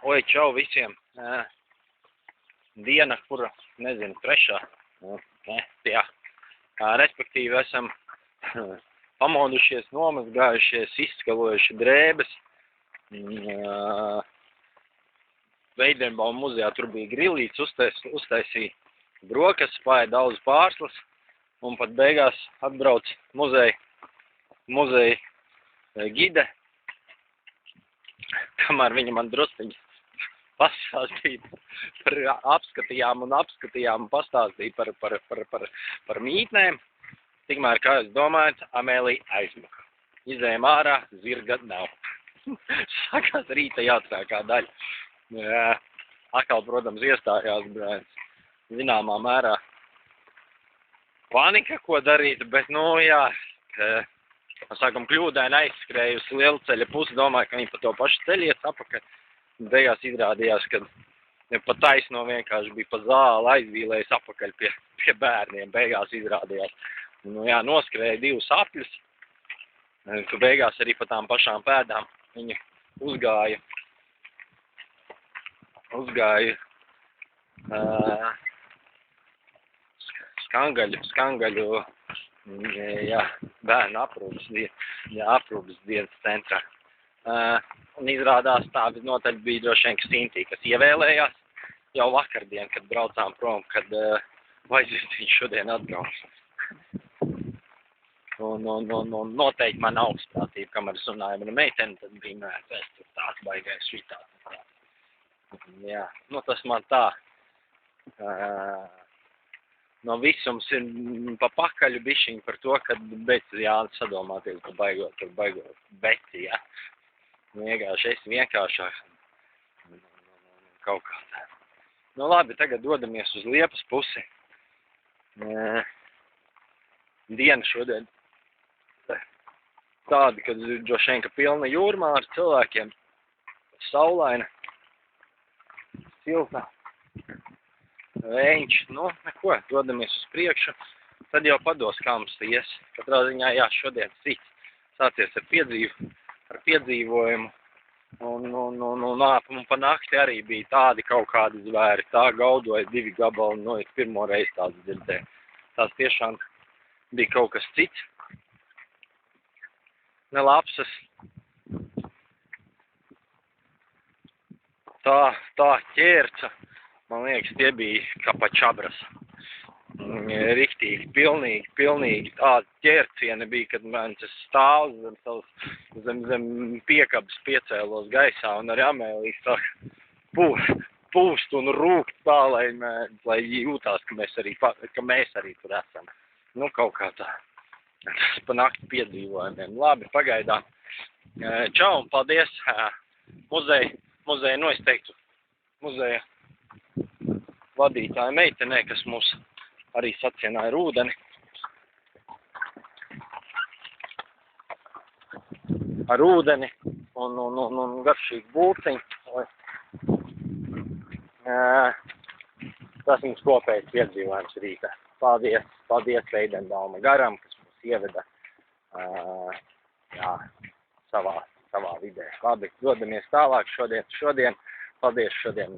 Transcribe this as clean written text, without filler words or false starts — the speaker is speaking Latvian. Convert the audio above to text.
Oi, čau visiem. Diena, kura, nezinu, trešā. Jā. Respektīvi esam pamodušies, nomazgājušies, izskalojuši drēbes. Veidenbauma muzejā tur bija grilīts, uztaisīja brokastis, pārēja daudz pārslas. Un pat beigās atbrauc muzeja gide, kamēr viņa man drusciņi pastāstīja apskatījām un pastāstīja par mītnēm. Tikmēr, kā jūs domājat, Amēlija aizmuka. Izējām ārā, zirga nav. Sākās rīta jāatsākā daļa. Atkal, protams, iestājās zināmā mērā panika, ko darīt, bet, jā, sākam kļūdaini aizskrēju uz lielceļa pusi, domāju, ka viņi pa to pašu ceļies apakaļ. Beigās izrādījās, ka pa taisno vienkārši bija pa zāli aizvīlējis apakaļ pie bērniem. Beigās izrādījās. Noskrēja 2 apļus, ka beigās arī pa tām pašām pēdām viņi uzgāja skangaļu bērnu aprūpes dienas centrā. Un izrādās tā notaļ bija droši vien Stintī, kas ievēlējās jau vakardien, kad braucām prom, kad vajadzēs viņš šodien atbrauc. Un noteikti man augstprātība, kamēr es runāju ar meiteni, tad bija es tur tāds baigais šitāds. Jā, tas man tā. No visums ir pa pakaļu bišķiņ par to, kad Jānis sadomāties, ka baigot beci, jā. Vienkārši es vienkāršāk. Kaut kā tā. Labi, tagad dodamies uz Liepas pusi. Diena šodien tāda, kad droši vien, ka pilna jūrmā ar cilvēkiem. Saulaina. Silta. Vēņš. Neko, dodamies uz priekšu. Tad jau pados, kā mums ies. Katrā ziņā, šodien cits. Sācies ar piedzīvojumu. Un pa nakti arī bija tādi kaut kādi zvēri. Tā gaudoja 2 gabali, es pirmo reizi tādas dzirdēju. Tās tiešām bija kaut kas cits. Nelapsas. Tā ķērca. Man liekas, tie bija kā pa čabras. Riktīgi, pilnīgi tāda ķērciena bija, kad man tas stāv zem piekabas piecēlos gaisā un arī Amēlija saka pūst un rūkt tā, lai jūtās, ka mēs arī tur esam. Kaut kā tā. Tas pa nakti piedzīvojumiem. Labi, pagaidām. Čau un paldies muzeja, es teiktu, muzeja vadītāja meitenē, kas mūs arī sacienāja ar ūdeni. Ar ūdeni un garšīgu būciņu. Tas mums kopējs piedzīvojums rītā. Paldies Veidenbauma garam, kas mūs ieveda savā vidē. Labi, dodamies tālāk šodien. Paldies šodien.